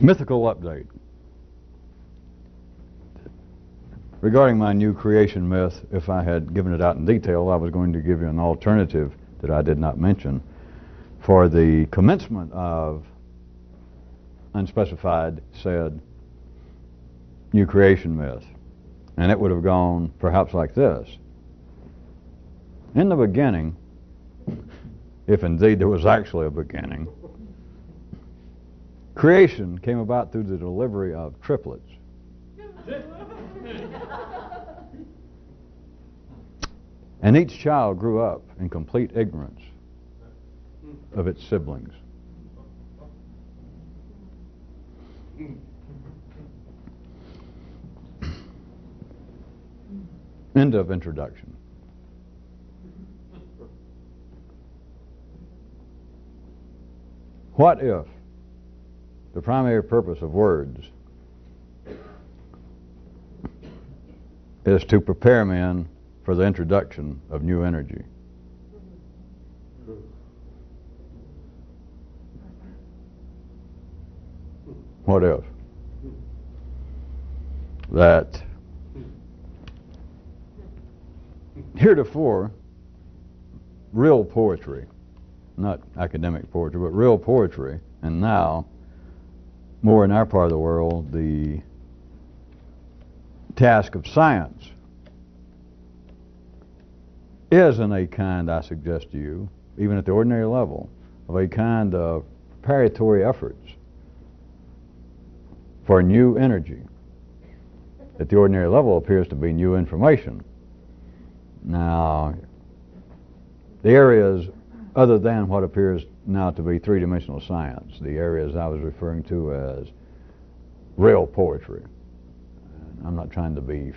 Mythical update. Regarding my new creation myth, if I had given it out in detail, I was going to give you an alternative that I did not mention for the commencement of unspecified said new creation myth. And it would have gone perhaps like this. In the beginning, if indeed there was actually a beginning, creation came about through the delivery of triplets. And each child grew up in complete ignorance of its siblings. End of introduction. What if the primary purpose of words is to prepare men for the introduction of new energy? What if that heretofore real poetry, not academic poetry, but real poetry, and now more in our part of the world, the task of science is in a kind, I suggest to you, even at the ordinary level, of a kind of preparatory efforts for new energy. At the ordinary level appears to be new information. Now, the areas other than what appears now to be three-dimensional science, the areas I was referring to as real poetry. And I'm not trying to be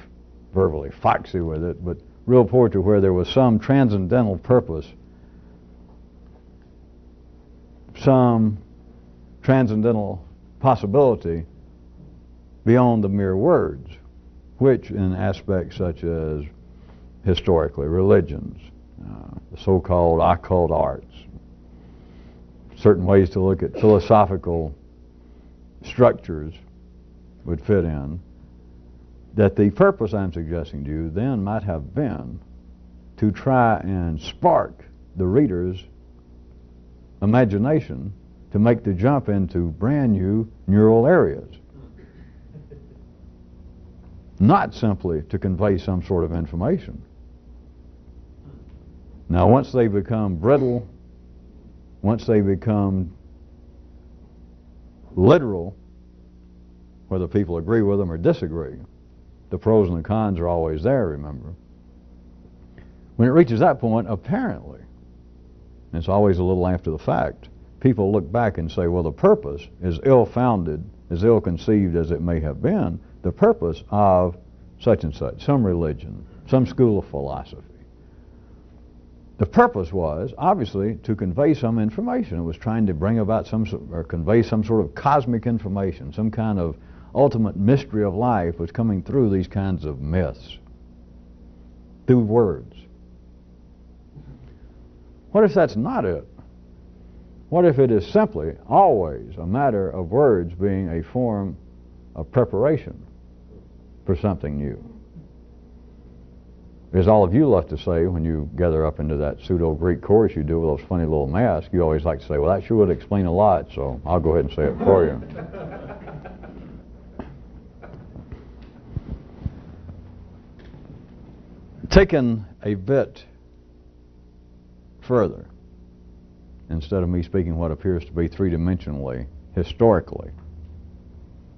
verbally foxy with it, but real poetry where there was some transcendental purpose, some transcendental possibility beyond the mere words, which in aspects such as historically religions, the so-called occult arts, certain ways to look at philosophical structures would fit in, that the purpose I'm suggesting to you then might have been to try and spark the reader's imagination to make the jump into brand new neural areas. Not simply to convey some sort of information. Now, once they become brittle, once they become literal, whether people agree with them or disagree, the pros and the cons are always there, remember. When it reaches that point, apparently, and it's always a little after the fact, people look back and say, well, the purpose is ill-founded, as ill-conceived as it may have been, the purpose of such and such, some religion, some school of philosophy. The purpose was, obviously, to convey some information. It was trying to bring about or convey some sort of cosmic information, some kind of ultimate mystery of life was coming through these kinds of myths, through words. What if that's not it? What if it is simply, always, a matter of words being a form of preparation for something new? As all of you love to say when you gather up into that pseudo-Greek chorus you do with those funny little masks, you always like to say, well, that sure would explain a lot, so I'll go ahead and say it for you. Taken a bit further, instead of me speaking what appears to be three-dimensionally, historically,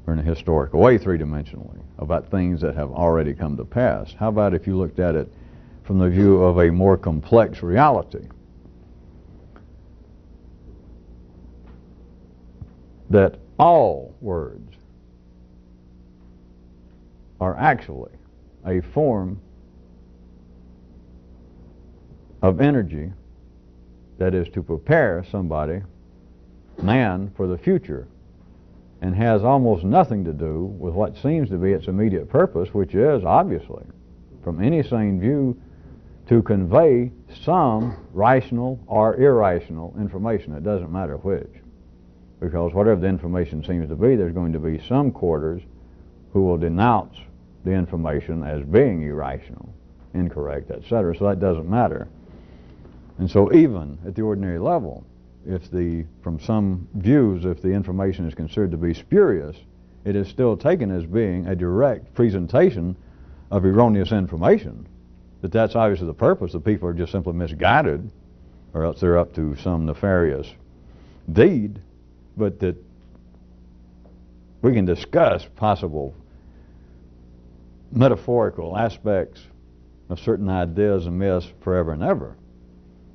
or in a historical way three-dimensionally, about things that have already come to pass. How about if you looked at it from the view of a more complex reality? That all words are actually a form of energy that is to prepare somebody, man, for the future, and has almost nothing to do with what seems to be its immediate purpose, which is, obviously, from any sane view, to convey some rational or irrational information. It doesn't matter which. because whatever the information seems to be, there's going to be some quarters who will denounce the information as being irrational, incorrect, etc. So that doesn't matter. And so even at the ordinary level, from some views, if the information is considered to be spurious, it is still taken as being a direct presentation of erroneous information. That's obviously the purpose. The people are just simply misguided, or else they're up to some nefarious deed. But that we can discuss possible metaphorical aspects of certain ideas and myths forever and ever.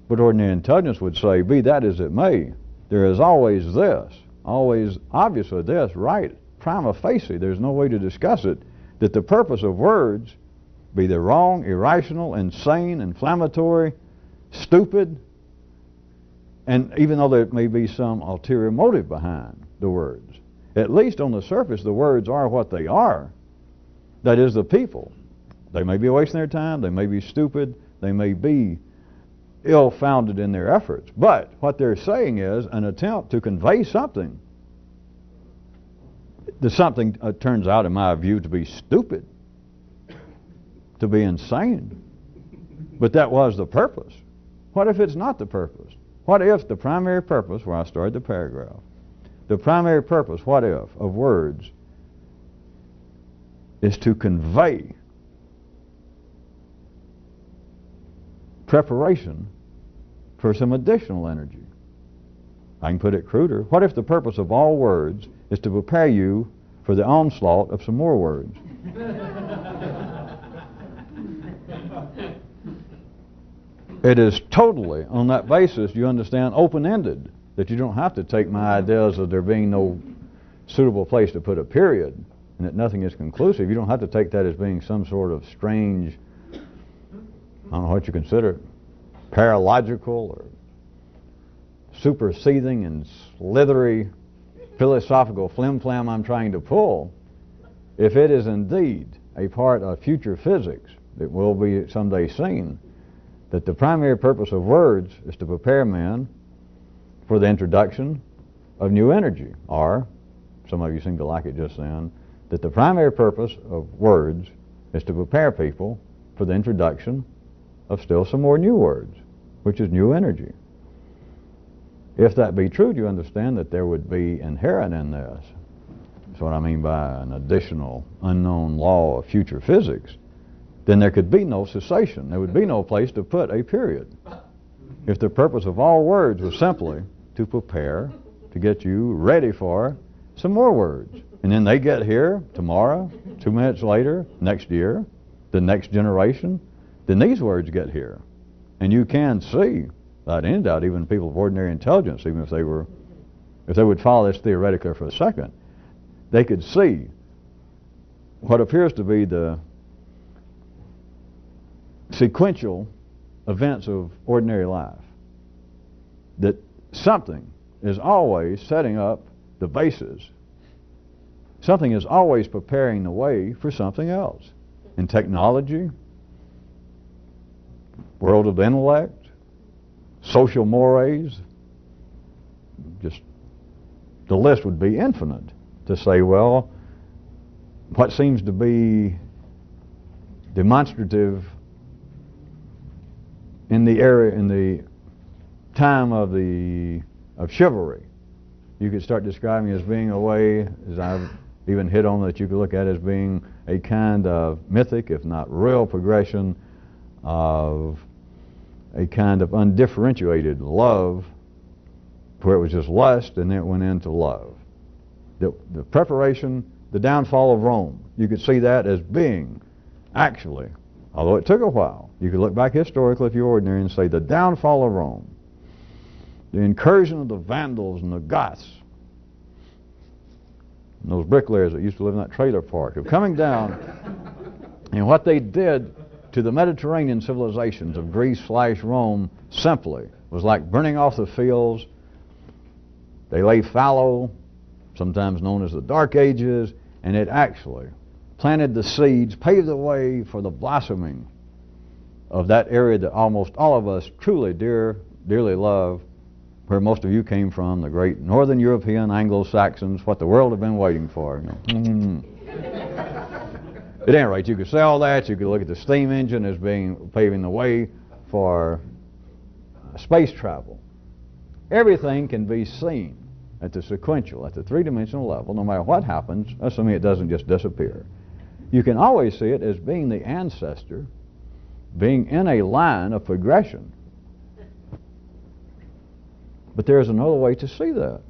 But ordinary intelligence would say, be that as it may, there is always this, always obviously this, right, prima facie, there's no way to discuss it, that the purpose of words, be they wrong, irrational, insane, inflammatory, stupid, and even though there may be some ulterior motive behind the words, at least on the surface the words are what they are. That is, the people. They may be wasting their time, they may be stupid, they may be ill-founded in their efforts, but what they're saying is an attempt to convey something. The something turns out, in my view, to be stupid, to be insane. But that was the purpose. What if it's not the purpose? What if the primary purpose, where I started the paragraph, the primary purpose, what if, of words is to convey preparation for some additional energy? I can put it cruder. What if the purpose of all words is to prepare you for the onslaught of some more words? It is totally, on that basis, you understand, open-ended, that you don't have to take my ideas of there being no suitable place to put a period and that nothing is conclusive. You don't have to take that as being some sort of strange, I don't know what you consider it, paralogical or superseding and slithery philosophical flim-flam I'm trying to pull. If it is indeed a part of future physics that will be someday seen, that the primary purpose of words is to prepare man for the introduction of new energy, or, some of you seem to like it just then, that the primary purpose of words is to prepare people for the introduction of still some more new words, which is new energy. If that be true, do you understand that there would be inherent in this, that's what I mean by an additional unknown law of future physics, then there could be no cessation. There would be no place to put a period. If the purpose of all words was simply to prepare, to get you ready for some more words. And then they get here tomorrow, 2 minutes later, next year, the next generation, then these words get here. And you can see, without any doubt, even people of ordinary intelligence, even if they would follow this theoretically for a second, they could see what appears to be the sequential events of ordinary life. That something is always setting up the basis. Something is always preparing the way for something else. In technology, world of intellect, social mores, just the list would be infinite to say, well, what seems to be demonstrative in the area, in the time of chivalry, you could start describing as being a way, as I've even hit on, that you could look at as being a kind of mythic, if not real, progression of a kind of undifferentiated love, where it was just lust and then it went into love. The preparation, the downfall of Rome, you could see that as being actually, although it took a while, you could look back historically if you're ordinary and say the downfall of Rome, the incursion of the Vandals and the Goths, and those bricklayers that used to live in that trailer park, of coming down and what they did to the Mediterranean civilizations of Greece/Rome simply was like burning off the fields. They lay fallow, sometimes known as the Dark Ages, and it actually planted the seeds, paved the way for the blossoming of that area that almost all of us truly dearly love, where most of you came from, the great Northern European Anglo-Saxons, what the world had been waiting for. At any rate, you could say all that. You could look at the steam engine as being paving the way for space travel. Everything can be seen at the sequential, at the three-dimensional level, no matter what happens, assuming it doesn't just disappear. You can always see it as being the ancestor, being in a line of progression. But there's another way to see that.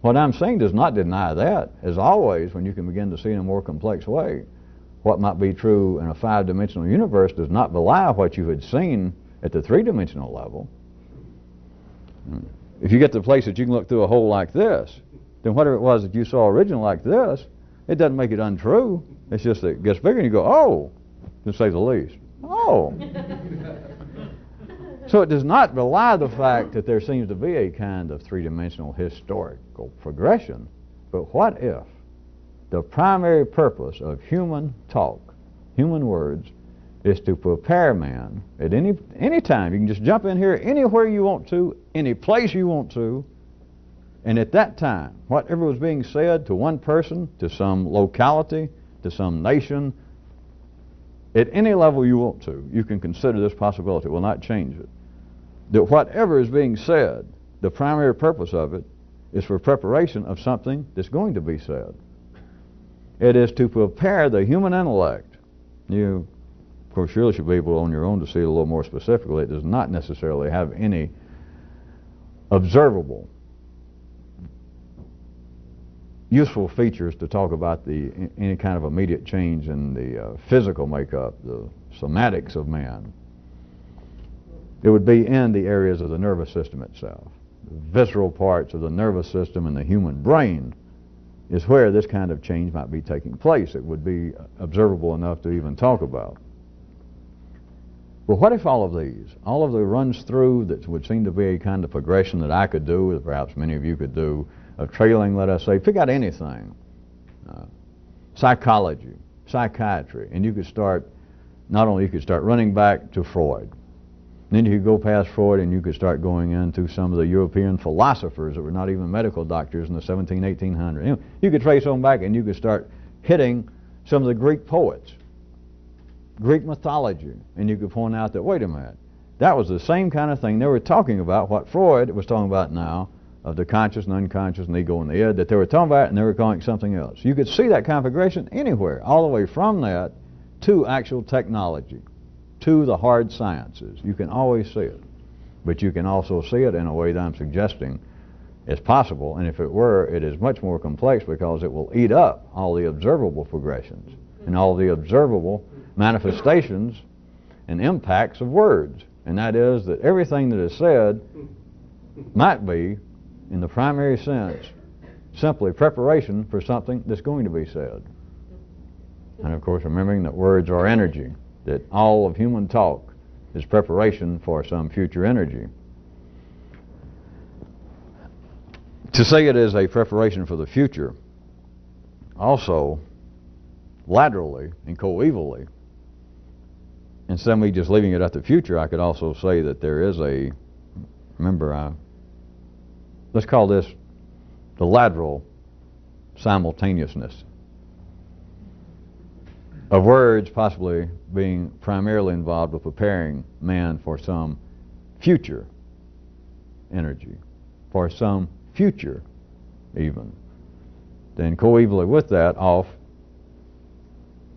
What I'm saying does not deny that. As always, when you can begin to see in a more complex way, what might be true in a five-dimensional universe does not belie what you had seen at the three-dimensional level. If you get to the place that you can look through a hole like this, then whatever it was that you saw originally like this, it doesn't make it untrue. It's just that it gets bigger and you go, oh, to say the least. Oh. So it does not belie the fact that there seems to be a kind of three-dimensional historical progression. But what if the primary purpose of human talk, human words, is to prepare man at any time? You can just jump in here anywhere you want to, any place you want to, and at that time, whatever was being said to one person, to some locality, to some nation, at any level you want to, you can consider this possibility. It will not change it. That whatever is being said, the primary purpose of it is for preparation of something that's going to be said. It is to prepare the human intellect. You, of course, surely should be able on your own to see it a little more specifically. It does not necessarily have any observable, useful features to talk about any kind of immediate change in the physical makeup, the somatics of man. It would be in the areas of the nervous system itself. The visceral parts of the nervous system and the human brain is where this kind of change might be taking place. It would be observable enough to even talk about. But what if all of the runs through that would seem to be a kind of progression that I could do, that perhaps many of you could do, of trailing, let us say, pick out anything, psychology, psychiatry, and you could start, not only you could start running back to Freud, then you could go past Freud and you could start going into some of the European philosophers that were not even medical doctors in the 1800s. You could trace on back and you could start hitting some of the Greek poets, Greek mythology, and you could point out that, wait a minute, that was the same kind of thing. They were talking about what Freud was talking about now, of the conscious and unconscious and ego and the id, that they were talking about and they were calling it something else. You could see that configuration anywhere, all the way from that to actual technology, to the hard sciences. You can always see it. But you can also see it in a way that I'm suggesting is possible, and if it were, it is much more complex because it will eat up all the observable progressions and all the observable manifestations and impacts of words. And that is that everything that is said might be, in the primary sense, simply preparation for something that's going to be said. And of course, remembering that words are energy, that all of human talk is preparation for some future energy. To say it is a preparation for the future, also laterally and coevally, instead of me just leaving it at the future, I could also say that there is a, remember, let's call this the lateral simultaneousness of words possibly being primarily involved with preparing man for some future energy, for some future even. Then coevally with that, off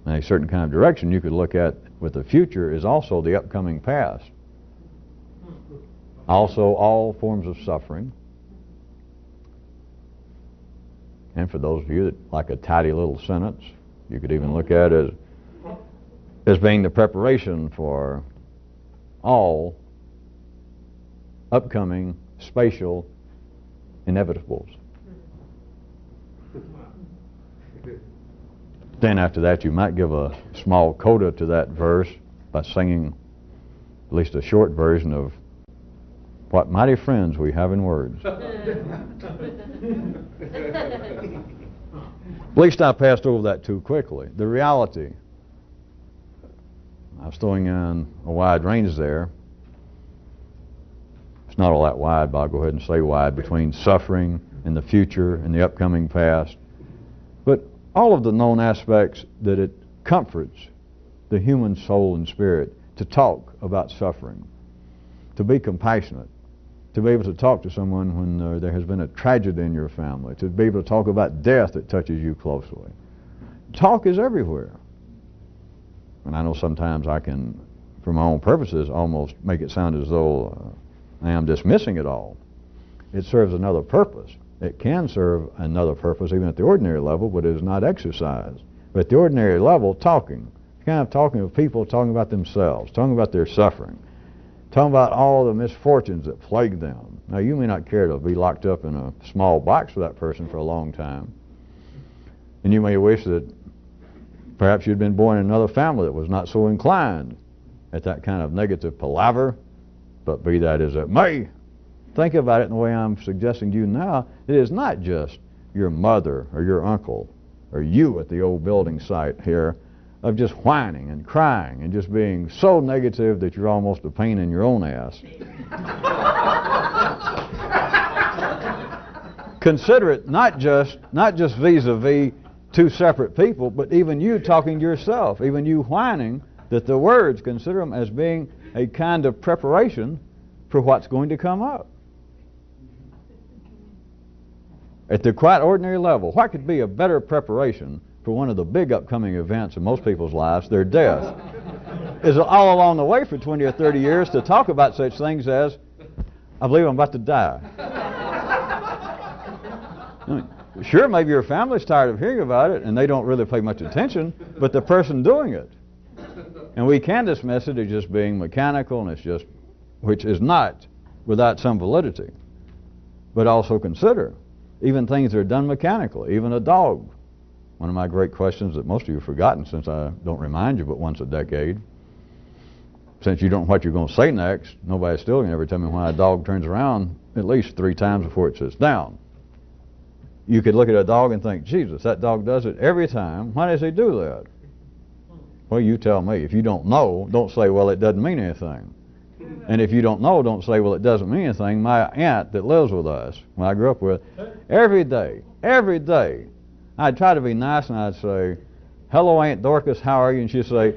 in a certain kind of direction, you could look at with the future is also the upcoming past. Also all forms of suffering. And for those of you that like a tidy little sentence, you could even look at it as being the preparation for all upcoming spatial inevitables. Then after that, you might give a small coda to that verse by singing at least a short version of what mighty friends we have in words. At least I passed over that too quickly. The reality, I was throwing in a wide range there. It's not all that wide, but I'll go ahead and say wide, between suffering and the future and the upcoming past. But all of the known aspects that it comforts the human soul and spirit to talk about suffering, to be compassionate, to be able to talk to someone when there has been a tragedy in your family, to be able to talk about death that touches you closely. Talk is everywhere. And I know sometimes I can, for my own purposes, almost make it sound as though I am dismissing it all. It serves another purpose. It can serve another purpose even at the ordinary level, but it is not exercise. But at the ordinary level, talking. Kind of talking with people, talking about themselves, talking about their suffering, talking about all the misfortunes that plague them. Now, you may not care to be locked up in a small box with that person for a long time. And you may wish that perhaps you'd been born in another family that was not so inclined at that kind of negative palaver. But be that as it may, think about it in the way I'm suggesting to you now. It is not just your mother or your uncle or you at the old building site here of just whining and crying and just being so negative that you're almost a pain in your own ass. Consider it not just vis-a-vis two separate people, but even you talking to yourself, even you whining, that the words, consider them as being a kind of preparation for what's going to come up. At the quite ordinary level, what could be a better preparation for one of the big upcoming events in most people's lives, their death, is all along the way for 20 or 30 years to talk about such things as, I believe I'm about to die. I mean, sure, maybe your family's tired of hearing about it and they don't really pay much attention, but the person doing it. And we can dismiss it as just being mechanical, and it's just, which is not without some validity. But also consider, even things that are done mechanically, even a dog. One of my great questions that most of you have forgotten, since I don't remind you but once a decade. Since you don't know what you're going to say next, nobody's still going to ever tell me why a dog turns around at least 3 times before it sits down. You could look at a dog and think, Jesus, that dog does it every time. Why does he do that? Well, you tell me. If you don't know, don't say, well, it doesn't mean anything. And if you don't know, don't say, well, it doesn't mean anything. My aunt that lives with us, when I grew up with, every day, I'd try to be nice and I'd say, hello, Aunt Dorcas, how are you? And she'd say,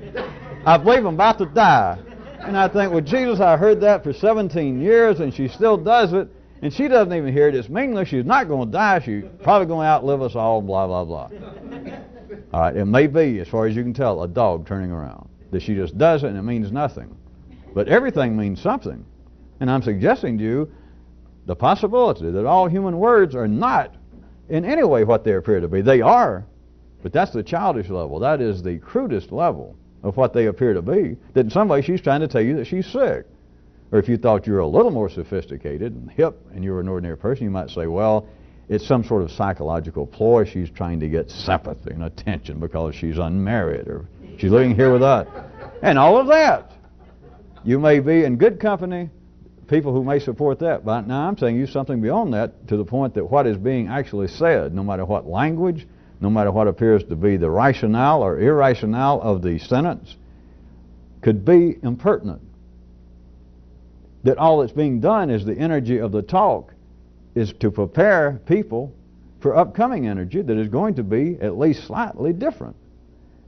I believe I'm about to die. And I think, well, Jesus, I heard that for 17 years and she still does it. And she doesn't even hear it. It's meaningless. She's not going to die. She's probably going to outlive us all, blah, blah, blah. All right, it may be, as far as you can tell, a dog turning around. That she just does it and it means nothing. But everything means something. And I'm suggesting to you the possibility that all human words are not in any way what they appear to be. They are, but that's the childish level. That is the crudest level of what they appear to be. That in some way she's trying to tell you that she's sick. Or if you thought you were a little more sophisticated and hip and you were an ordinary person, you might say, well, it's some sort of psychological ploy. She's trying to get sympathy and attention because she's unmarried or she's living here with us. And all of that. You may be in good company, people who may support that. But now I'm saying you something beyond that, to the point that what is being actually said, no matter what language, no matter what appears to be the rationale or irrationale of the sentence, could be impertinent. That all that's being done is the energy of the talk is to prepare people for upcoming energy that is going to be at least slightly different.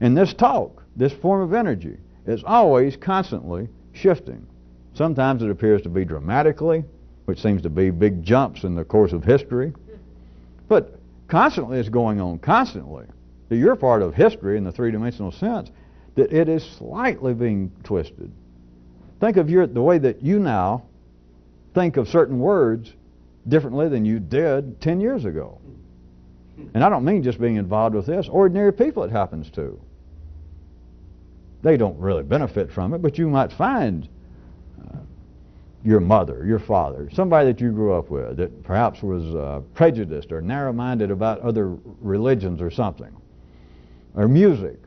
And this talk, this form of energy, is always constantly shifting. Sometimes it appears to be dramatically, which seems to be big jumps in the course of history. But constantly it's going on, constantly. That you're part of history in the three-dimensional sense, that it is slightly being twisted. Think of the way that you now think of certain words differently than you did 10 years ago. And I don't mean just being involved with this. Ordinary people it happens to. They don't really benefit from it, but you might find your mother, your father, somebody that you grew up with that perhaps was prejudiced or narrow-minded about other religions or something. Or music.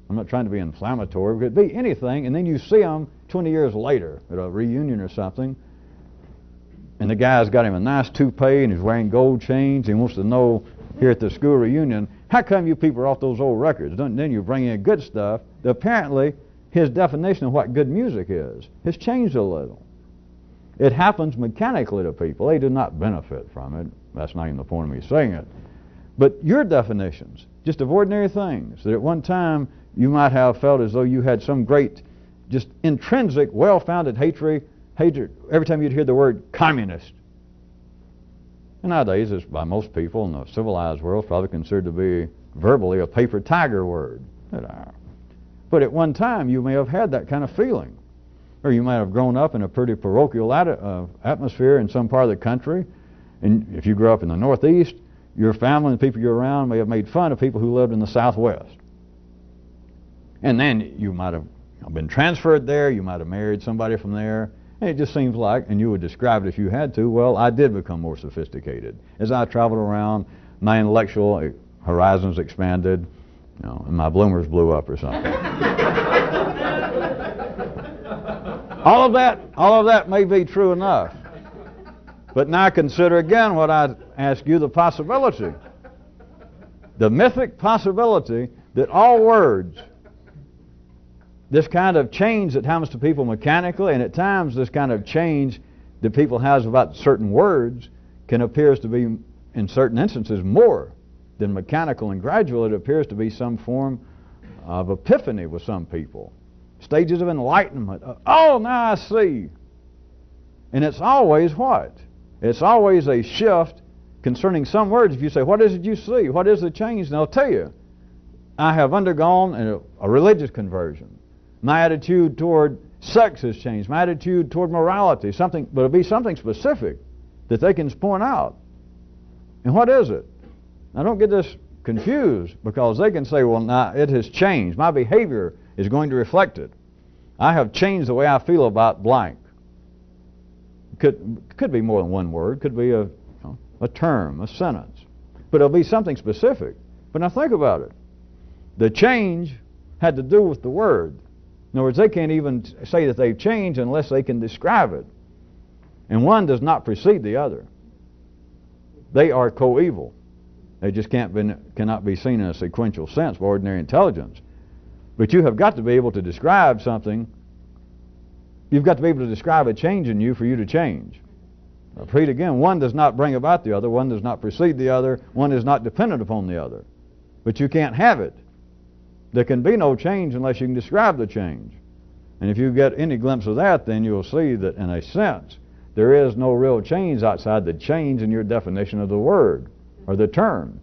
I'm not trying to be inflammatory. It could be anything, and then you see them 20 years later at a reunion or something, and the guy's got him a nice toupee and he's wearing gold chains. He wants to know here at the school reunion, how come you people are off those old records? Then you bring in good stuff. Apparently, his definition of what good music is has changed a little. It happens mechanically to people. They do not benefit from it. That's not even the point of me saying it. But your definitions, just of ordinary things, that at one time you might have felt as though you had some great, just intrinsic, well-founded hatred every time you'd hear the word communist. And nowadays, it's by most people in the civilized world probably considered to be verbally a paper tiger word. But at one time, you may have had that kind of feeling. Or you might have grown up in a pretty parochial atmosphere in some part of the country. And if you grew up in the Northeast, your family and the people you're around may have made fun of people who lived in the Southwest. And then you might have been transferred there, you might have married somebody from there, and it just seems like, and you would describe it if you had to, well, I did become more sophisticated. As I traveled around, my intellectual horizons expanded, and my bloomers blew up or something. All of that may be true enough. But now consider again what I ask you, the possibility. The mythic possibility that all words, this kind of change that happens to people mechanically, and at times this kind of change that people have about certain words can appear to be, in certain instances, more than mechanical and gradual. It appears to be some form of epiphany with some people. Stages of enlightenment. Oh, now I see. And it's always what? It's always a shift concerning some words. If you say, what is it you see? What is the change? And they'll tell you, I have undergone a religious conversion. My attitude toward sex has changed. My attitude toward morality, something, but it'll be something specific that they can point out. And what is it? Now don't get this confused, because they can say, well, now it has changed. My behavior is going to reflect it. I have changed the way I feel about blank. Could be more than one word. Could be a term, a sentence. But it'll be something specific. But now think about it. The change had to do with the word. In other words, they can't even say that they've changed unless they can describe it. And one does not precede the other. They are coeval. They just cannot be seen in a sequential sense by ordinary intelligence. But you have got to be able to describe something. You've got to be able to describe a change in you for you to change. I'll repeat again, one does not bring about the other, one does not precede the other, one is not dependent upon the other. But you can't have it. There can be no change unless you can describe the change. And if you get any glimpse of that, then you'll see that in a sense, there is no real change outside the change in your definition of the word or the term.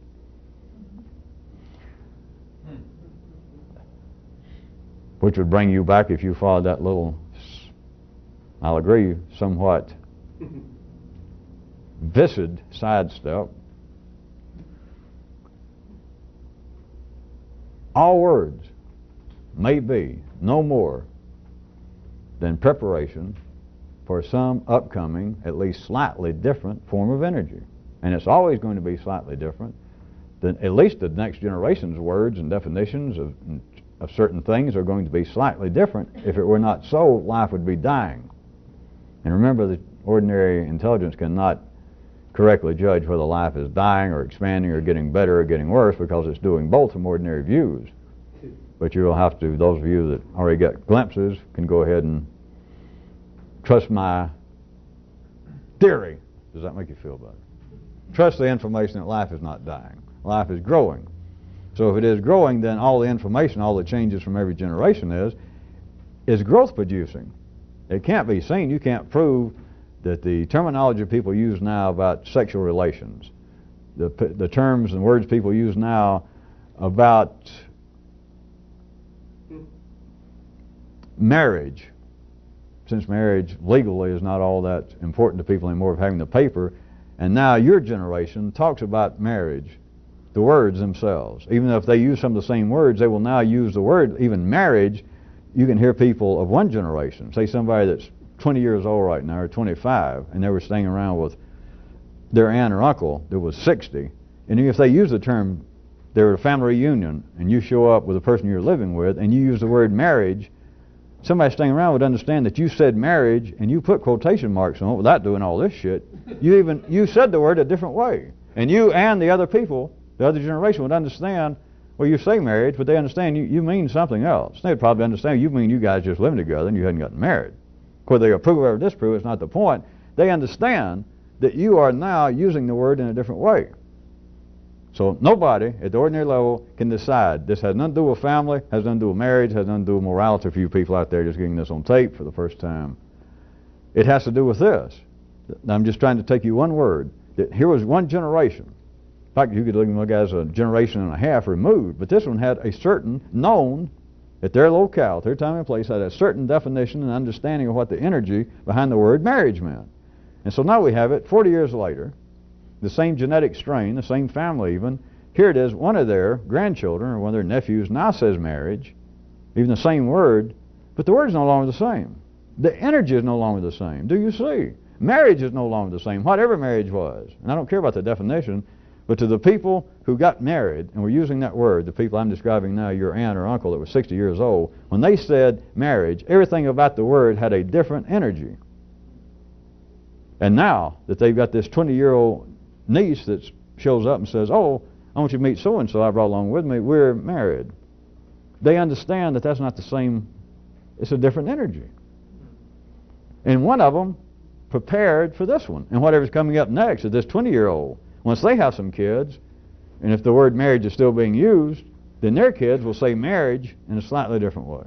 Which would bring you back, if you followed that little, I'll agree, somewhat viscid sidestep. All words may be no more than preparation for some upcoming, at least slightly different form of energy. And it's always going to be slightly different than at least the next generation's words and definitions of certain things are going to be slightly different. If it were not so, life would be dying. And remember that ordinary intelligence cannot correctly judge whether life is dying or expanding or getting better or getting worse, because it's doing both from ordinary views. But you will have to, those of you that already got glimpses, can go ahead and trust my theory. Does that make you feel better? Trust the information that life is not dying. Life is growing. So if it is growing, then all the information, all the changes from every generation is growth producing. It can't be seen. You can't prove that the terminology people use now about sexual relations, the terms and words people use now about marriage, since marriage legally is not all that important to people anymore of having the paper, and now your generation talks about marriage, the words themselves. Even if they use some of the same words, they will now use the word, even marriage. You can hear people of one generation, say somebody that's 20 years old right now, or 25, and they were staying around with their aunt or uncle that was 60, and if they use the term, they're at a family reunion, and you show up with the person you're living with, and you use the word marriage, somebody staying around would understand that you said marriage, and you put quotation marks on it without doing all this shit. You said the word a different way. And you and the other people, the other generation, would understand, well, you say marriage, but they understand you mean something else. They'd probably understand you mean you guys just living together and you hadn't gotten married. Whether they approve or disapprove, it's not the point. They understand that you are now using the word in a different way. So nobody at the ordinary level can decide. This has nothing to do with family, has nothing to do with marriage, has nothing to do with morality for you people out there just getting this on tape for the first time. It has to do with this. I'm just trying to take you one word. That here was one generation. In fact, you could look at it as a generation and a half removed, but this one had a certain known, at their locale, their time and place, had a certain definition and understanding of what the energy behind the word marriage meant. And so now we have it 40 years later, the same genetic strain, the same family even. Here it is, one of their grandchildren or one of their nephews now says marriage, even the same word, but the word is no longer the same. The energy is no longer the same. Do you see? Marriage is no longer the same, whatever marriage was. And I don't care about the definition, but to the people who got married, and we're using that word, the people I'm describing now, your aunt or uncle that was 60 years old, when they said marriage, everything about the word had a different energy. And now that they've got this 20-year-old niece that shows up and says, oh, I want you to meet so-and-so I brought along with me, we're married. They understand that that's not the same, it's a different energy. And one of them prepared for this one. And whatever's coming up next is this 20-year-old. Once they have some kids, and if the word marriage is still being used, then their kids will say marriage in a slightly different way.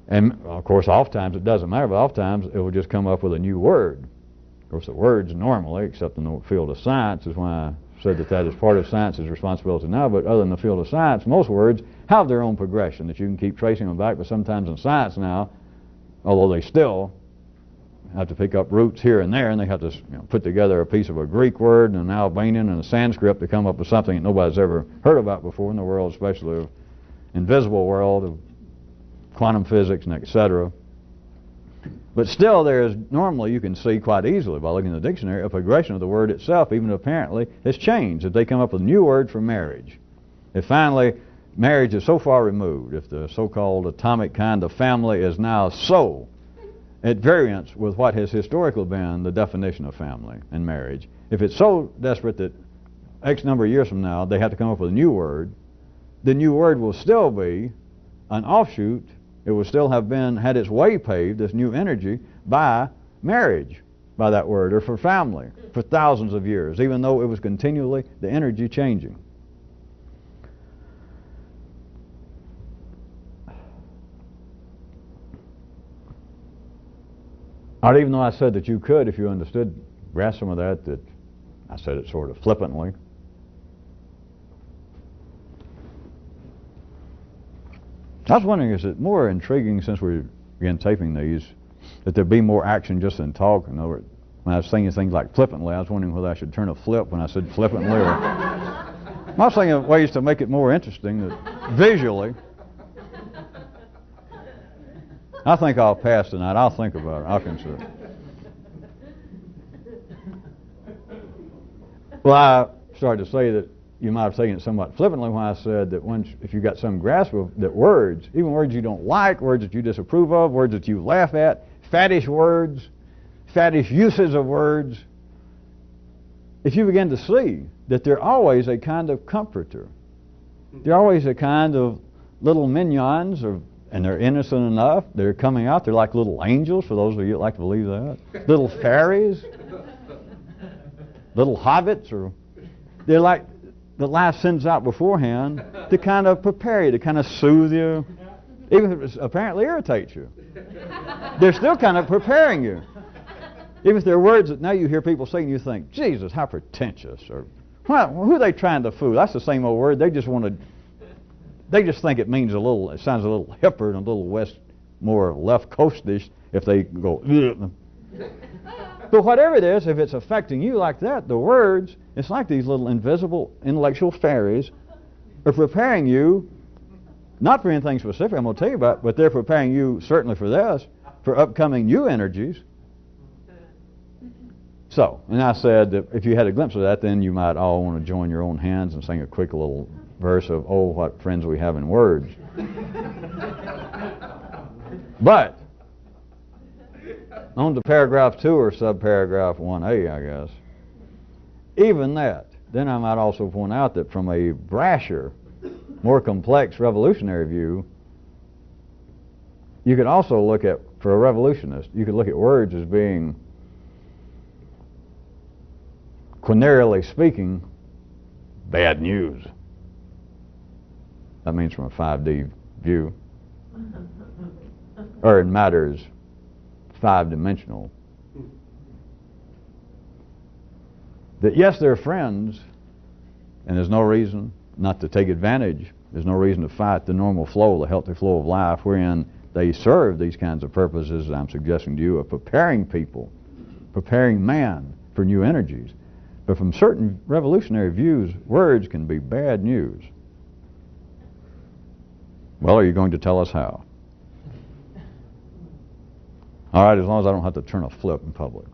And of course, oftentimes it doesn't matter, but oftentimes it will just come up with a new word. Of course, the words normally, except in the field of science, is why I said that is part of science's responsibility now, but other than the field of science, most words have their own progression that you can keep tracing them back, but sometimes in science now, although they still have to pick up roots here and there, and they have to put together a piece of a Greek word and an Albanian and a Sanskrit to come up with something that nobody's ever heard about before in the world, especially of invisible world, of quantum physics and etc. But still there is, normally you can see quite easily by looking in the dictionary, a progression of the word itself, even apparently, has changed. If they come up with a new word for marriage, if finally marriage is so far removed, if the so-called atomic kind of family is now so at variance with what has historically been the definition of family and marriage, if it's so desperate that X number of years from now they have to come up with a new word, the new word will still be an offshoot. It will still have had its way paved, this new energy, by marriage, by that word, or for family, for thousands of years, even though it was continually the energy changing. Even though I said that you could, if you understood, grasp some of that I said it sort of flippantly. I was wondering, is it more intriguing since we began taping these, that there be more action just than talk? In other words, when I was saying things like flippantly, I was wondering whether I should turn a flip when I said flippantly. Or I was thinking of ways to make it more interesting, that visually. I think I'll pass tonight. I'll think about it. I'll consider it. Well, I started to say that you might have taken it somewhat flippantly when I said that if you got some grasp of that words, even words you don't like, words that you disapprove of, words that you laugh at, faddish words, faddish uses of words, if you begin to see that they're always a kind of comforter, they're always a kind of little minions, and they're innocent enough, they're coming out, they're like little angels, for those of you that like to believe that, little fairies, little hobbits, or they're like the life sends out beforehand to kind of prepare you, to kind of soothe you, even if it apparently irritates you. They're still kind of preparing you. Even if they're words that now you hear people say and you think, Jesus, how pretentious, or well, who are they trying to fool? That's the same old word. They just think it means it sounds a little hipper and a little more left coastish if they go, ugh. But whatever it is, if it's affecting you like that, the words, it's like these little invisible intellectual fairies are preparing you, not for anything specific I'm going to tell you about, but they're preparing you certainly for this, for upcoming new energies. So, and I said that if you had a glimpse of that, then you might all want to join your own hands and sing a quick little verse of, oh, what friends we have in words. But on to paragraph 2 or subparagraph 1a, I guess. Even that, then I might also point out that from a brasher, more complex revolutionary view, you could also look at, for a revolutionist, you could look at words as being, quinarially speaking, bad news. That means from a 5D view. Or in matters 5-dimensional. That yes, they're friends, and there's no reason not to take advantage. There's no reason to fight the normal flow, the healthy flow of life, wherein they serve these kinds of purposes that I'm suggesting to you of preparing people, preparing man for new energies. But from certain revolutionary views, words can be bad news. Well, are you going to tell us how? All right, as long as I don't have to turn a flip in public.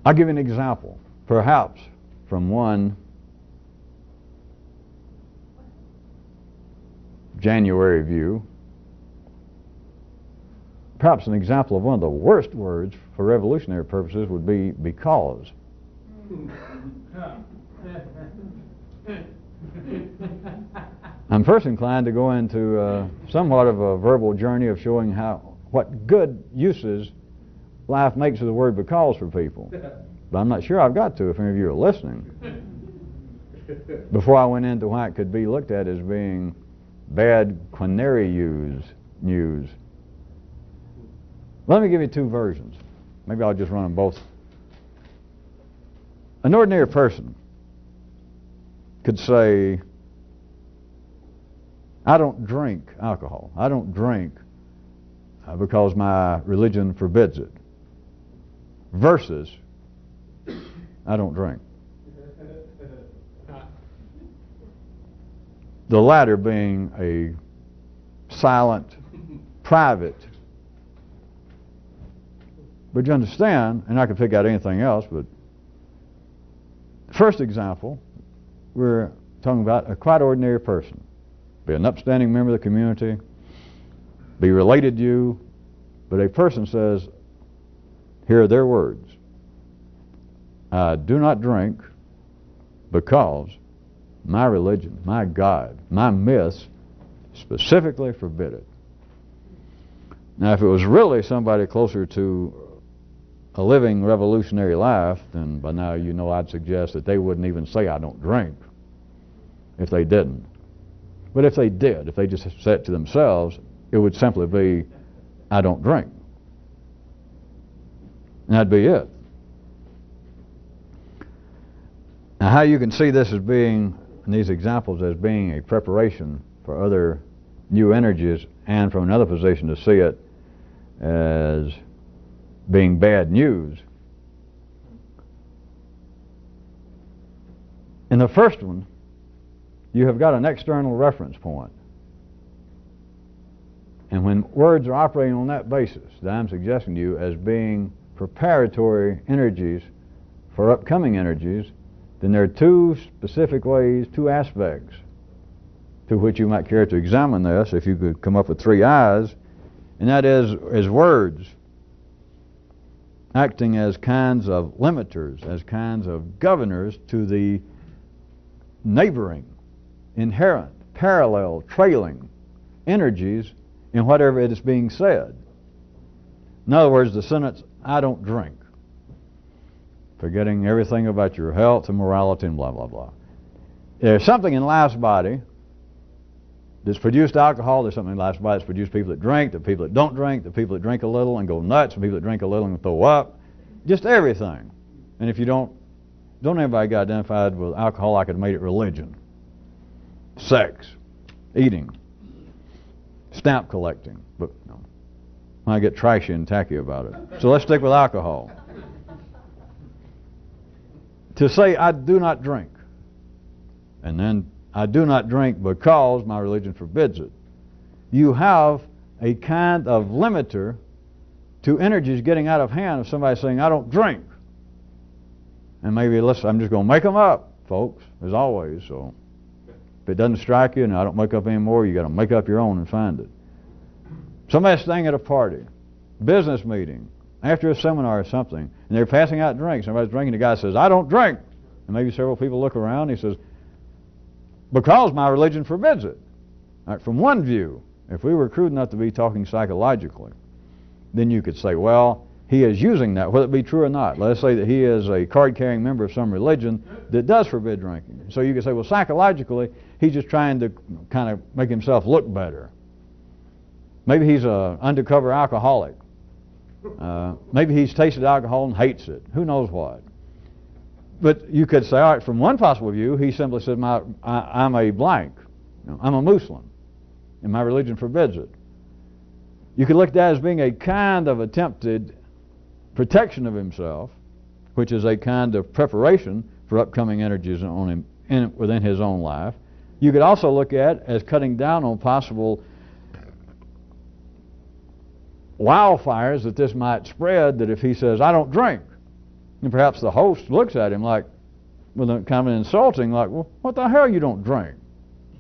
I'll give you an example, perhaps from one January view. Perhaps an example of one of the worst words for revolutionary purposes would be because. I'm first inclined to go into somewhat of a verbal journey of showing what good uses life makes of the word because for people. But I'm not sure I've got to if any of you are listening. Before I went into why it could be looked at as being bad quinary news. Let me give you two versions. Maybe I'll just run them both. An ordinary person could say, I don't drink alcohol. I don't drink because my religion forbids it. Versus, I don't drink. The latter being a silent, private. But you understand, and I could pick out anything else, but the first example, we're talking about a quite ordinary person. Be an upstanding member of the community, be related to you, but a person says, here are their words. I do not drink because my religion, my God, my myths specifically forbid it. Now, if it was really somebody closer to a living revolutionary life, then by now you know I'd suggest that they wouldn't even say I don't drink if they didn't. But if they did, if they just said it to themselves, it would simply be, I don't drink. And that'd be it. Now, how you can see this as being, in these examples, as being a preparation for other new energies, and from another position to see it as being bad news. In the first one, you have got an external reference point. And when words are operating on that basis, that I'm suggesting to you as being preparatory energies for upcoming energies, then there are two specific ways, two aspects to which you might care to examine this, if you could come up with three eyes, and that is as words acting as kinds of limiters, as kinds of governors to the neighboring, inherent, parallel, trailing energies in whatever it is being said. In other words, the sentence, I don't drink, forgetting everything about your health and morality and blah, blah, blah. There's something in life's body that's produced alcohol. There's something in life's body that's produced people that drink, the people that don't drink, the people that drink a little and go nuts, the people that drink a little and throw up. Just everything. And if you don't everybody get identified with alcohol, I could have made it religion, sex, eating, stamp collecting. But no, I get trashy and tacky about it. So let's stick with alcohol. To say I do not drink, and then I do not drink because my religion forbids it, you have a kind of limiter to energies getting out of hand of somebody saying, I don't drink. And maybe, listen, I'm just going to make them up, folks, as always. So if it doesn't strike you, and I don't make up any more, you got to make up your own and find it. Somebody's staying at a party, business meeting, after a seminar or something, and they're passing out drinks. Somebody's drinking. The guy says, I don't drink. And maybe several people look around. He says, because my religion forbids it. All right, from one view, if we were crude enough to be talking psychologically, then you could say, well, he is using that, whether it be true or not. Let's say that he is a card-carrying member of some religion that does forbid drinking. So you could say, well, psychologically, he's just trying to kind of make himself look better. Maybe he's an undercover alcoholic. Maybe he's tasted alcohol and hates it. Who knows what? But you could say, all right, from one possible view, he simply said, I'm a blank. I'm a Muslim, and my religion forbids it. You could look at that as being a kind of attempted protection of himself, which is a kind of preparation for upcoming energies on him within his own life. You could also look at it as cutting down on possible wildfires that this might spread, that if he says, I don't drink, and perhaps the host looks at him like, with a kind of insulting, like, well, what the hell you don't drink?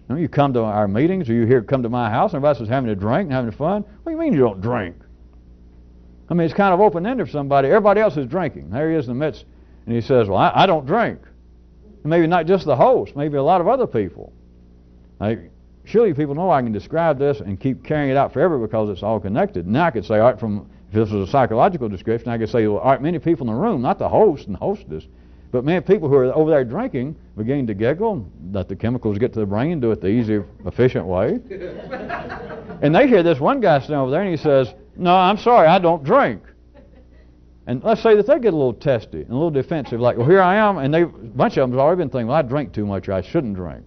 You know, you come to our meetings, or you come to my house, and everybody says having a drink and having fun. What do you mean you don't drink? I mean, it's kind of open-ended for somebody. Everybody else is drinking. There he is in the midst, and he says, well, I don't drink. And maybe not just the host, maybe a lot of other people. Surely people know I can describe this and keep carrying it out forever because it's all connected. Now I could say, all right, if this was a psychological description, I could say, well, all right, many people in the room, not the host and the hostess, but many people who are over there drinking, beginning to giggle, let the chemicals get to the brain, do it the easy, efficient way. And they hear this one guy standing over there and he says, no, I'm sorry, I don't drink. And let's say that they get a little testy and a little defensive, like, well, here I am, and a bunch of them have already been thinking, well, I drink too much, or I shouldn't drink.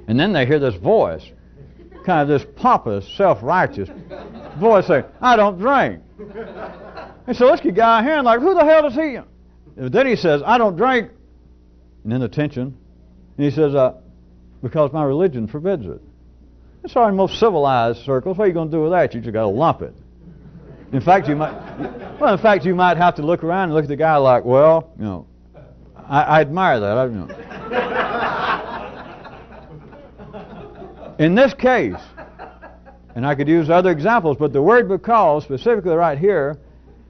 And then they hear this voice, kind of this pompous, self-righteous voice saying, I don't drink. And so let's get a guy here and like, who the hell does he? And then he says, I don't drink. And then the tension. And he says, because my religion forbids it. It's all in most civilized circles. What are you going to do with that? You just got to lump it. In fact, you might have to look around and look at the guy like, well, you know, I admire that. In this case, and I could use other examples, but the word because, specifically right here,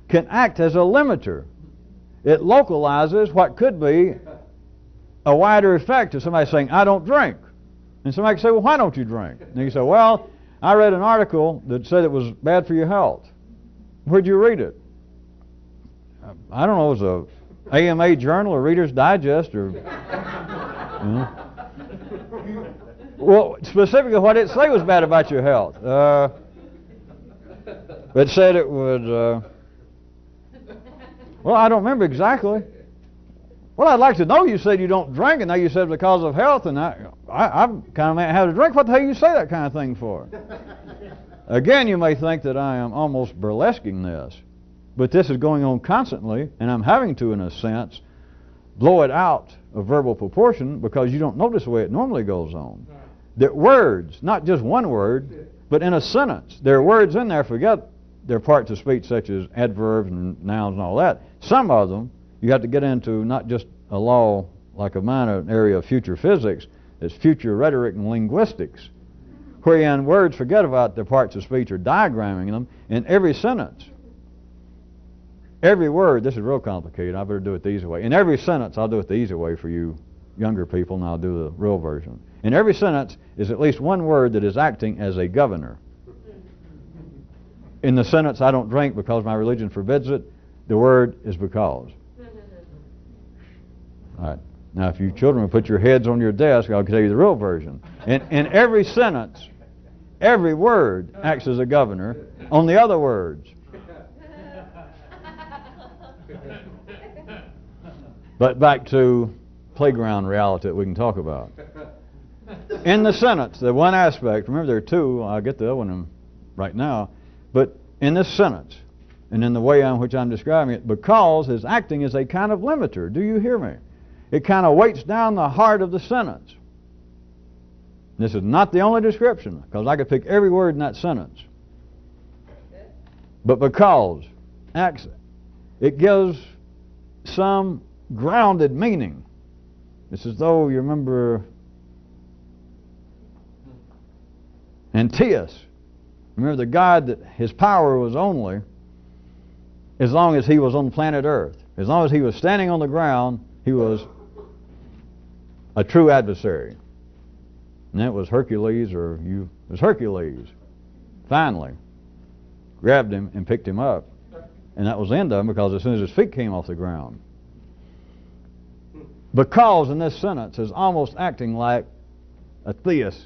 can act as a limiter. It localizes what could be a wider effect of somebody saying, I don't drink. And somebody can say, well, why don't you drink? And you say, well, I read an article that said it was bad for your health. Where'd you read it? I don't know, it was a AMA Journal or Reader's Digest or... You know. Well, specifically what did it say was bad about your health? It said it would... well, I don't remember exactly. Well, I'd like to know. You said you don't drink, and now you said because of health, and I kind of have to drink. What the hell you say that kind of thing for? Again, you may think that I am almost burlesquing this, but this is going on constantly, and I'm having to, in a sense, blow it out of verbal proportion because you don't notice the way it normally goes on. That words, not just one word, but in a sentence, there are words in there, forget their parts of speech such as adverbs and nouns and all that. Some of them you have to get into not just a law like of mine, an area of future physics, it's future rhetoric and linguistics, wherein words forget about their parts of speech or diagramming them in every sentence. Every word, this is real complicated, I better do it the easy way. In every sentence, I'll do it the easy way for you younger people, and I'll do the real version. In every sentence is at least one word that is acting as a governor. In the sentence, I don't drink because my religion forbids it, the word is because. All right. Now, if you children will put your heads on your desk, I'll tell you the real version. In every sentence, every word acts as a governor on the other words. But back to playground reality that we can talk about. In the sentence, the one aspect, remember there are two, I'll get the other one right now, but in this sentence, and in the way in which I'm describing it, because is acting as a kind of limiter. Do you hear me? It kind of weights down the heart of the sentence. This is not the only description, because I could pick every word in that sentence. But because acts, it gives some grounded meaning. It's as though you remember Antæus. Remember the God that his power was only as long as he was on planet Earth. As long as he was standing on the ground, he was a true adversary. And it was Hercules, it was Hercules, finally grabbed him and picked him up. And that was the end of him, because as soon as his feet came off the ground. Because in this sentence is almost acting like a theist,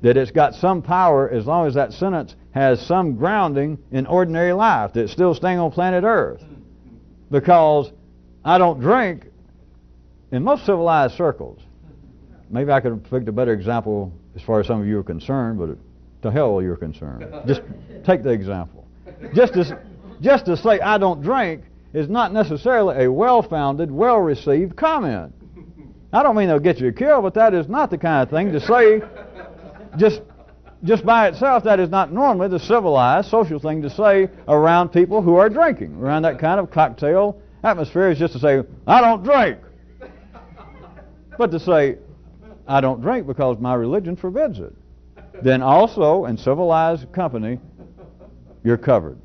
that it's got some power as long as that sentence has some grounding in ordinary life, that's still staying on planet Earth. Because I don't drink in most civilized circles. Maybe I could pick a better example as far as some of you are concerned, but to hell you're concerned. Just take the example. Just to say I don't drink is not necessarily a well-founded, well-received comment. I don't mean it'll get you killed, but that is not the kind of thing to say just by itself. That is not normally the civilized, social thing to say around people who are drinking. Around that kind of cocktail atmosphere is just to say, I don't drink. But to say, I don't drink because my religion forbids it, then also in civilized company, you're covered.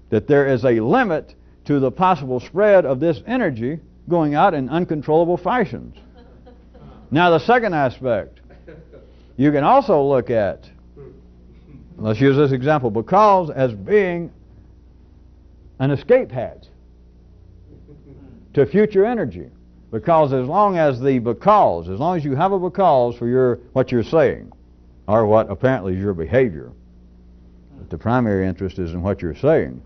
That there is a limit to the possible spread of this energy going out in uncontrollable fashions. Now the second aspect, you can also look at, let's use this example, because as being an escape hatch to future energy. Because as long as you have a because for what you're saying, or what apparently is your behavior, but the primary interest is in what you're saying.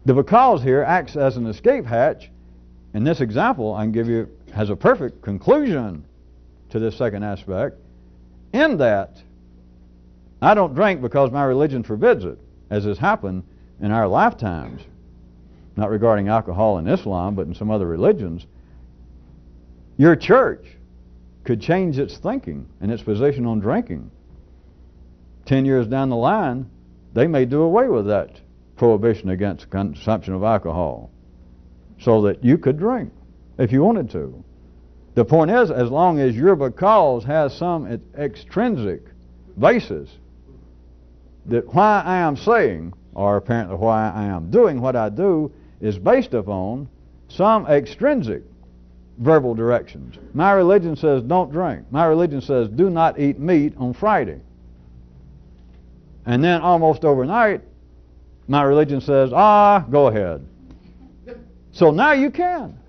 The because here acts as an escape hatch. In this example, I can give you, has a perfect conclusion to this second aspect, in that I don't drink because my religion forbids it, as has happened in our lifetimes, not regarding alcohol in Islam, but in some other religions. Your church could change its thinking and its position on drinking. 10 years down the line, they may do away with that prohibition against consumption of alcohol, so that you could drink if you wanted to. The point is, as long as your because has some extrinsic basis, that why I am saying, or apparently why I am doing what I do, is based upon some extrinsic verbal directions. My religion says don't drink. My religion says do not eat meat on Friday. And then almost overnight, my religion says, go ahead. So now you can.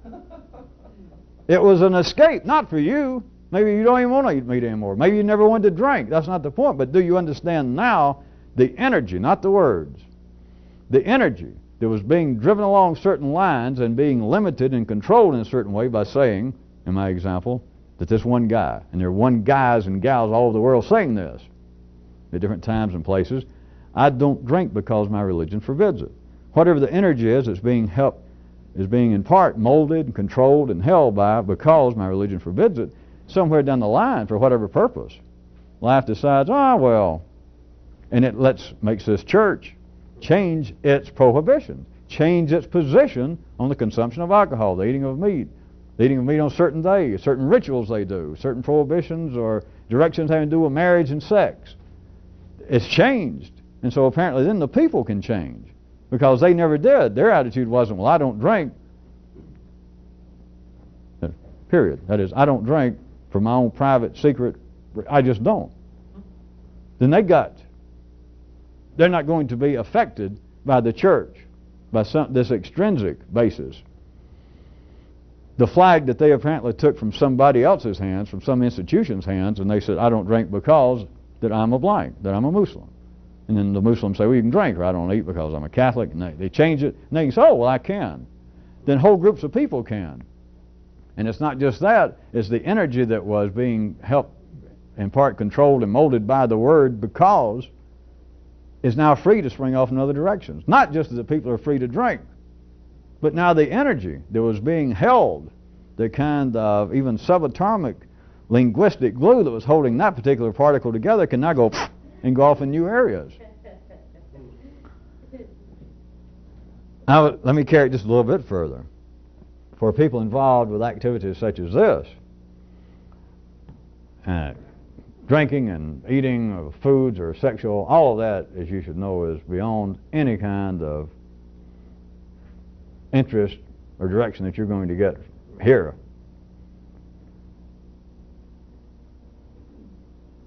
It was an escape, not for you. Maybe you don't even want to eat meat anymore. Maybe you never wanted to drink. That's not the point. But do you understand now the energy, not the words, the energy that was being driven along certain lines and being limited and controlled in a certain way by saying, in my example, that this one guy, and there are one guys and gals all over the world saying this at different times and places, I don't drink because my religion forbids it. Whatever the energy is that's being in part molded and controlled and held by because my religion forbids it, somewhere down the line, for whatever purpose, life decides, and it makes this church change its prohibition, change its position on the consumption of alcohol, the eating of meat on certain days, certain rituals they do, certain prohibitions or directions having to do with marriage and sex. It's changed. And so apparently then the people can change, because they never did. Their attitude wasn't, well, I don't drink, period. That is, I don't drink for my own private, secret, I just don't. Then they're not going to be affected by the church, by this extrinsic basis. The flag that they apparently took from somebody else's hands, from some institution's hands, and they said, I don't drink because that I'm a blank, that I'm a Muslim. And then the Muslims say, well, you can drink, or I don't eat because I'm a Catholic. And they change it, and they can say, oh, well, I can. Then whole groups of people can. And it's not just that, it's the energy that was being helped, in part controlled and molded by the word because is now free to spring off in other directions. Not just that the people are free to drink, but now the energy that was being held, the kind of even subatomic linguistic glue that was holding that particular particle together, can now go and go off in new areas. Now, let me carry it just a little bit further. For people involved with activities such as this, drinking and eating of foods or sexual, all of that, as you should know, is beyond any kind of interest or direction that you're going to get here.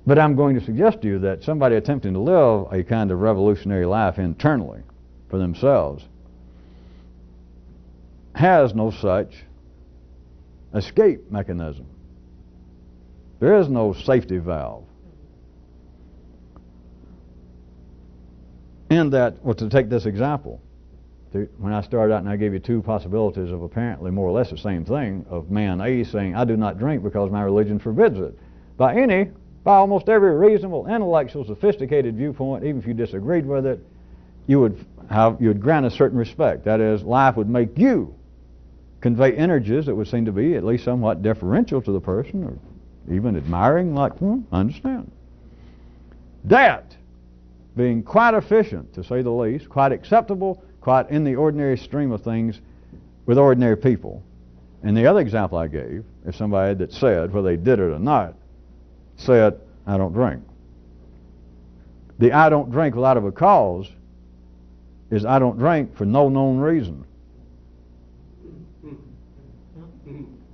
But I'm going to suggest to you that somebody attempting to live a kind of revolutionary life internally for themselves has no such escape mechanism. There is no safety valve. In that, well, to take this example, when I started out and I gave you two possibilities of apparently more or less the same thing, of man A saying, I do not drink because my religion forbids it. By almost every reasonable, intellectual, sophisticated viewpoint, even if you disagreed with it, you would grant a certain respect. That is, life would make you convey energies that would seem to be at least somewhat deferential to the person, or even admiring, like, I understand. That being quite efficient, to say the least, quite acceptable, quite in the ordinary stream of things with ordinary people. And the other example I gave is somebody that said, whether they did it or not, said, I don't drink. The I don't drink without a cause is I don't drink for no known reason.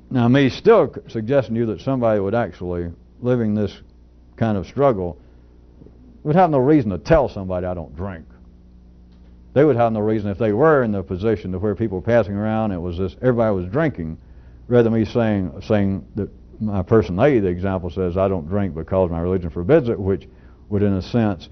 Now, me still suggesting to you that somebody would actually, living this kind of struggle, would have no reason to tell somebody I don't drink. They would have no reason, if they were in the position to where people were passing around and it was this, everybody was drinking, rather than me saying that my person A, the example says, I don't drink because my religion forbids it, which would in a sense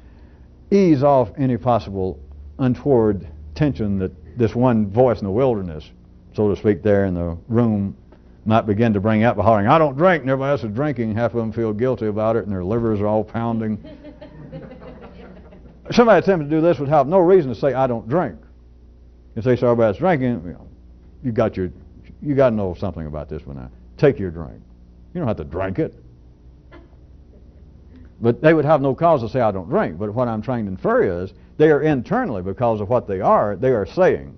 ease off any possible untoward tension that this one voice in the wilderness, so to speak, there in the room might begin to bring out by hollering, I don't drink, and everybody else is drinking. Half of them feel guilty about it and their livers are all pounding. Somebody attempting to do this would have no reason to say, I don't drink. If they saw everybody's drinking, you got to know something about this one now. Take your drink. You don't have to drink it. But they would have no cause to say, I don't drink. But what I'm trying to infer is, they are internally, because of what they are saying.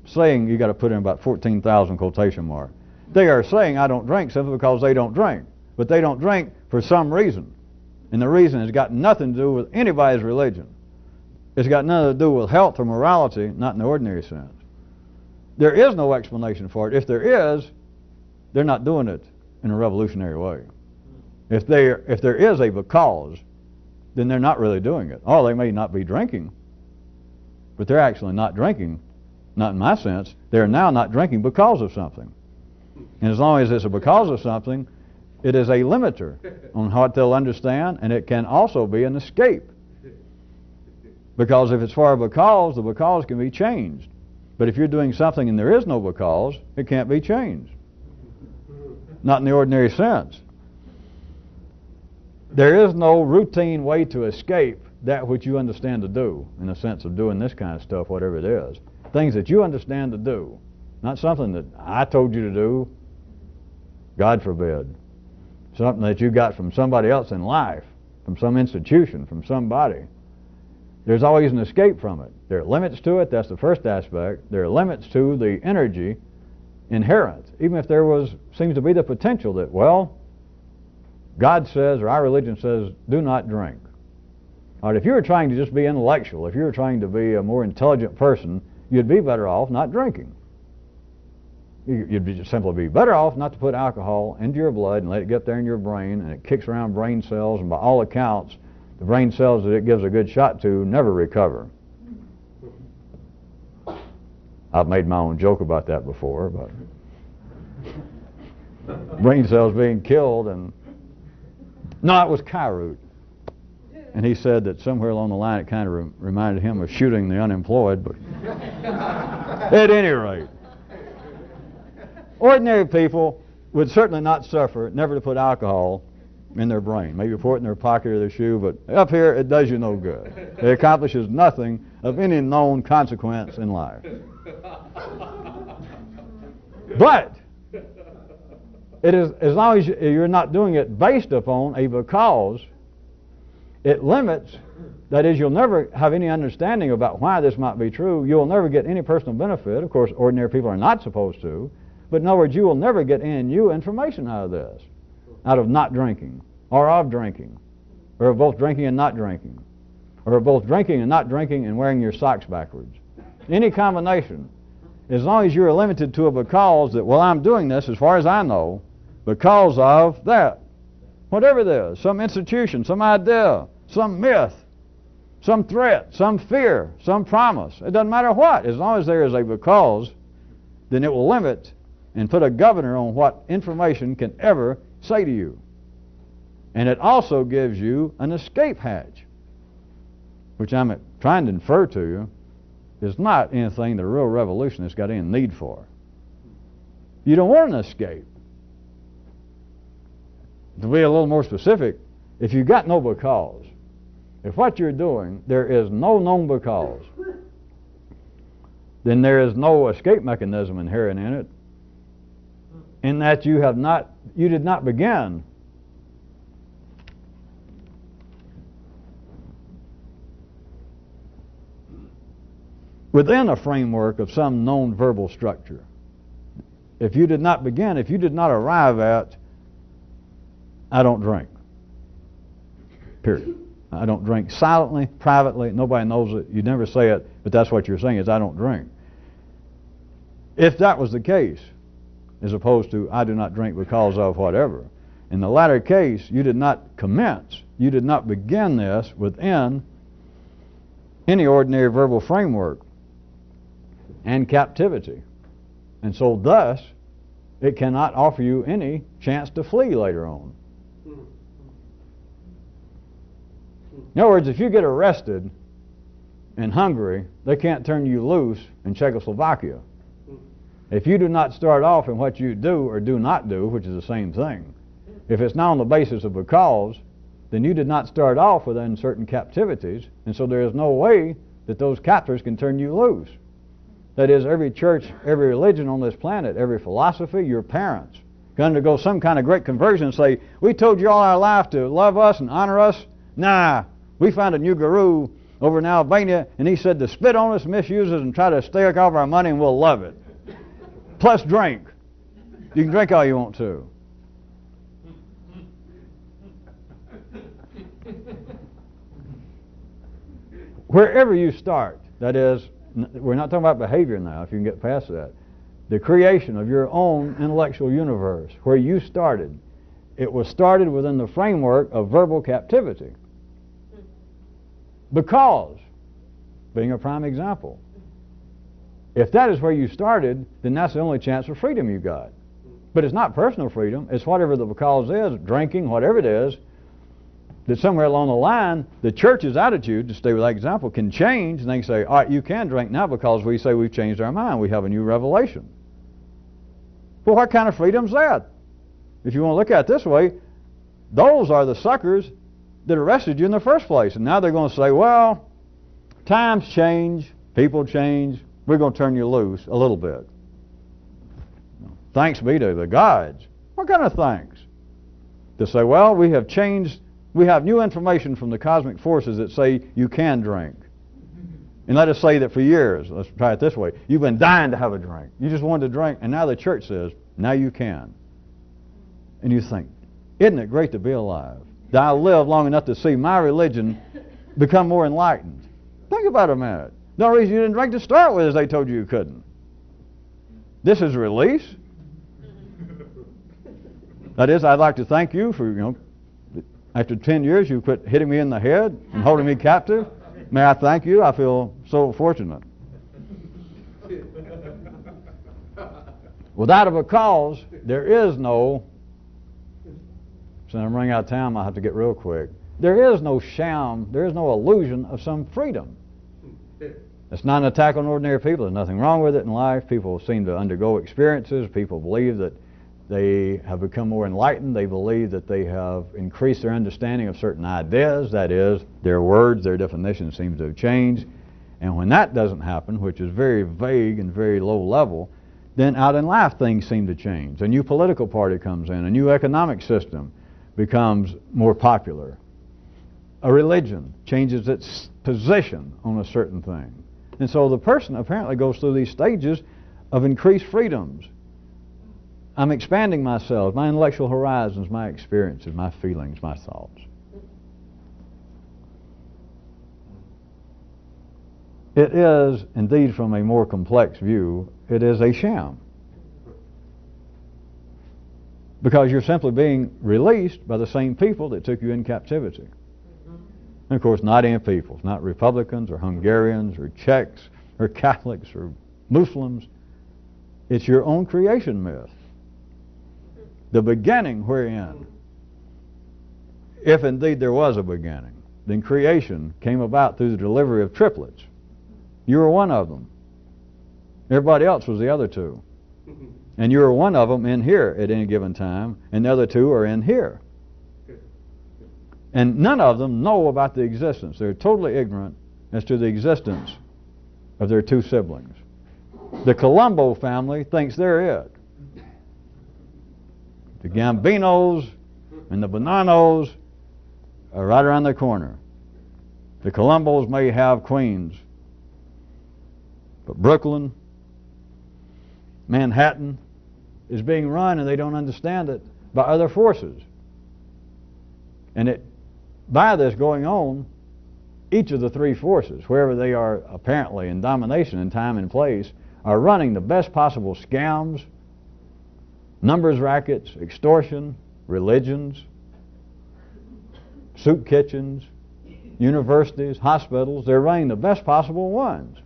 Saying, you got to put in about 14,000 quotation marks. They are saying, I don't drink, simply because they don't drink. But they don't drink for some reason. And the reason has got nothing to do with anybody's religion. It's got nothing to do with health or morality, not in the ordinary sense. There is no explanation for it. If there is, they're not doing it in a revolutionary way. If there is a because, then they're not really doing it. Or they may not be drinking, but they're actually not drinking, not in my sense. They're now not drinking because of something. And as long as it's a because of something, it is a limiter on what they'll understand, and it can also be an escape. Because if it's for a because, the because can be changed. But if you're doing something and there is no because, it can't be changed. Not in the ordinary sense. There is no routine way to escape that which you understand to do, in the sense of doing this kind of stuff, whatever it is. Things that you understand to do. Not something that I told you to do, God forbid. Something that you got from somebody else in life, from some institution, from somebody. There's always an escape from it. There are limits to it, that's the first aspect. There are limits to the energy inherent. Even if there seems to be the potential that, well, God says, or our religion says, do not drink. All right, if you were trying to just be intellectual, if you were trying to be a more intelligent person, you'd be better off not drinking. You'd simply be better off not to put alcohol into your blood and let it get there in your brain, and it kicks around brain cells, and by all accounts, the brain cells that it gives a good shot to never recover. I've made my own joke about that before, but brain cells being killed, and no, it was Kyrute. And he said that somewhere along the line it kind of reminded him of shooting the unemployed, but at any rate, ordinary people would certainly not suffer never to put alcohol in their brain. Maybe pour it in their pocket or their shoe, but up here it does you no good. It accomplishes nothing of any known consequence in life. But it is, as long as you're not doing it based upon a because, it limits, that is, you'll never have any understanding about why this might be true. You'll never get any personal benefit. Of course, ordinary people are not supposed to. But in other words, you will never get any new information out of this, out of not drinking, or of drinking, or of both drinking and not drinking, or of both drinking and not drinking and wearing your socks backwards. Any combination. As long as you're limited to a because that, well, I'm doing this, as far as I know, because of that. whatever it is, some institution, some idea, some myth, some threat, some fear, some promise. It doesn't matter what. As long as there is a because, then it will limit and put a governor on what information can ever say to you. And it also gives you an escape hatch, which I'm trying to infer to you is not anything the real revolutionist got any need for. You don't want an escape. To be a little more specific, if you got no because, if what you're doing, there is no known because, then there is no escape mechanism inherent in it, in that you did not begin within a framework of some known verbal structure. If you did not arrive at, I don't drink, period. I don't drink silently, privately, nobody knows it, you never say it, but that's what you're saying is I don't drink. If that was the case, as opposed to I do not drink because of whatever, in the latter case, you did not commence, you did not begin this within any ordinary verbal framework and captivity. And so thus, it cannot offer you any chance to flee later on. In other words, if you get arrested in Hungary, they can't turn you loose in Czechoslovakia. If you do not start off in what you do or do not do, which is the same thing, if it's not on the basis of a cause, then you did not start off within certain captivities, and so there is no way that those captors can turn you loose. That is, every church, every religion on this planet, every philosophy, your parents can undergo some kind of great conversion and say, we told you all our life to love us and honor us. Nah, we found a new guru over in Albania, and he said to spit on us, misuse us, and try to stake off our money, and we'll love it. Plus drink. You can drink all you want to. Wherever you start, that is, we're not talking about behavior now, if you can get past that. The creation of your own intellectual universe, where you started, it was started within the framework of verbal captivity. Because, being a prime example, if that is where you started, then that's the only chance for freedom you got. But it's not personal freedom, it's whatever the because is, drinking, whatever it is, that somewhere along the line, the church's attitude, to stay with that example, can change, and they can say, all right, you can drink now because we say we've changed our mind, we have a new revelation. Well, what kind of freedom's that? If you want to look at it this way, those are the suckers that arrested you in the first place. And now they're going to say, well, times change, people change, we're going to turn you loose a little bit. Thanks be to the gods. What kind of thanks? To say, well, we have changed, we have new information from the cosmic forces that say you can drink. And let us say that for years, let's try it this way, you've been dying to have a drink. You just wanted to drink, and now the church says, now you can. And you think, isn't it great to be alive? That I live long enough to see my religion become more enlightened. Think about it a minute. The only reason you didn't drink to start with is they told you you couldn't. This is release. That is, I'd like to thank you for, after 10 years you quit hitting me in the head and holding me captive. May I thank you? I feel so fortunate. Without a cause, there is no, so I'm running out of time, I'll have to get real quick. There is no sham, there is no illusion of some freedom. It's not an attack on ordinary people. There's nothing wrong with it in life. People seem to undergo experiences. People believe that they have become more enlightened. They believe that they have increased their understanding of certain ideas. That is, their words, their definitions seem to have changed. And when that doesn't happen, which is very vague and very low level, then out in life things seem to change. A new political party comes in. A new economic system becomes more popular. A religion changes its position on a certain thing. And so the person apparently goes through these stages of increased freedoms. I'm expanding myself, my intellectual horizons, my experiences, my feelings, my thoughts. It is, indeed, from a more complex view, it is a sham. because you're simply being released by the same people that took you in captivity. And of course, not any people, not Republicans or Hungarians or Czechs or Catholics or Muslims. It's your own creation myth. The beginning wherein, if indeed there was a beginning, then creation came about through the delivery of triplets. You were one of them. Everybody else was the other two. And you were one of them in here at any given time, and the other two are in here. And none of them know about the existence. They're totally ignorant as to the existence of their two siblings. The Colombo family thinks they're it. The Gambinos and the Bonanos are right around the corner. The Colombos may have Queens, but Brooklyn, Manhattan is being run, and they don't understand it, by other forces. And by this going on, each of the three forces, wherever they are apparently in domination in time and place, are running the best possible scams, numbers rackets, extortion, religions, soup kitchens, universities, hospitals. They're running the best possible ones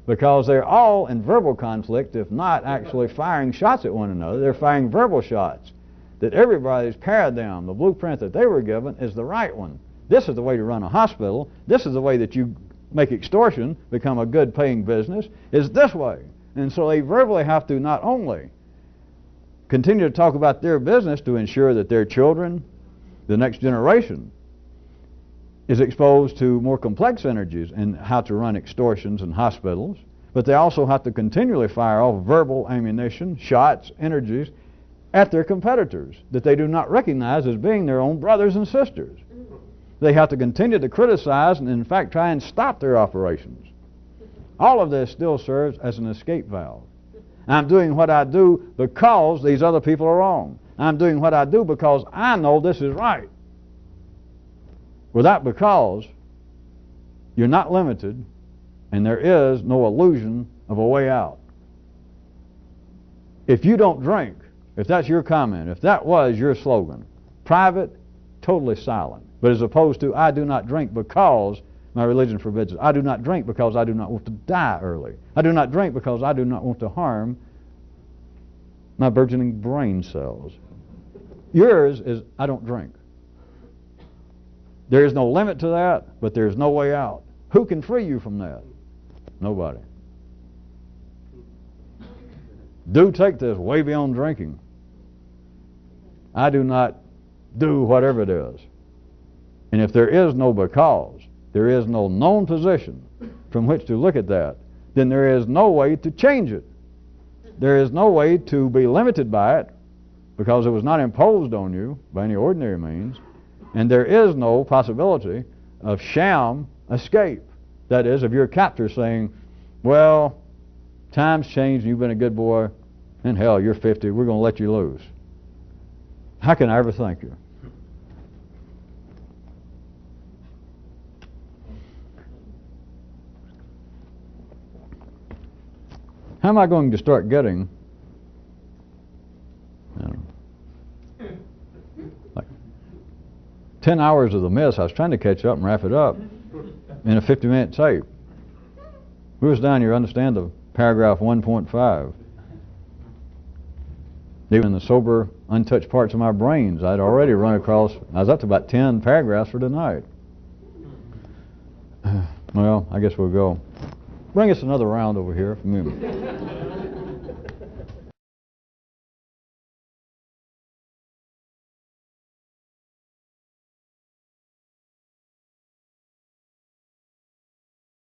because they're all in verbal conflict, if not actually firing shots at one another. They're firing verbal shots that everybody's paradigm, the blueprint that they were given, is the right one. This is the way to run a hospital. This is the way that you make extortion become a good paying business, is this way. And so they verbally have to not only continue to talk about their business to ensure that their children, the next generation, is exposed to more complex energies in how to run extortions and hospitals, but they also have to continually fire off verbal ammunition, shots, energies at their competitors that they do not recognize as being their own brothers and sisters. They have to continue to criticize and in fact try and stop their operations. All of this still serves as an escape valve. I'm doing what I do because these other people are wrong. I'm doing what I do because I know this is right. Without because, you're not limited, and there is no illusion of a way out. If you don't drink, if that's your comment, if that was your slogan, private, totally silent. But as opposed to, I do not drink because my religion forbids it. I do not drink because I do not want to die early. I do not drink because I do not want to harm my burgeoning brain cells. Yours is, I don't drink. There is no limit to that, but there is no way out. Who can free you from that? Nobody. Do take this way beyond drinking. I do not do whatever it is. And if there is no because, there is no known position from which to look at that, then there is no way to change it. There is no way to be limited by it because it was not imposed on you by any ordinary means. And there is no possibility of sham escape. That is, of your captor saying, well, times changed and you've been a good boy, and hell, you're 50, we're going to let you loose. How can I ever thank you? How am I going to start getting, I don't know, like 10 hours of the miss? I was trying to catch up and wrap it up in a 50-minute tape. Who was down here understand the paragraph 1.5? Even in the sober, untouched parts of my brains, I'd already run across, I was up to about 10 paragraphs for tonight. Well, I guess we'll go. Bring us another round over here for a minute.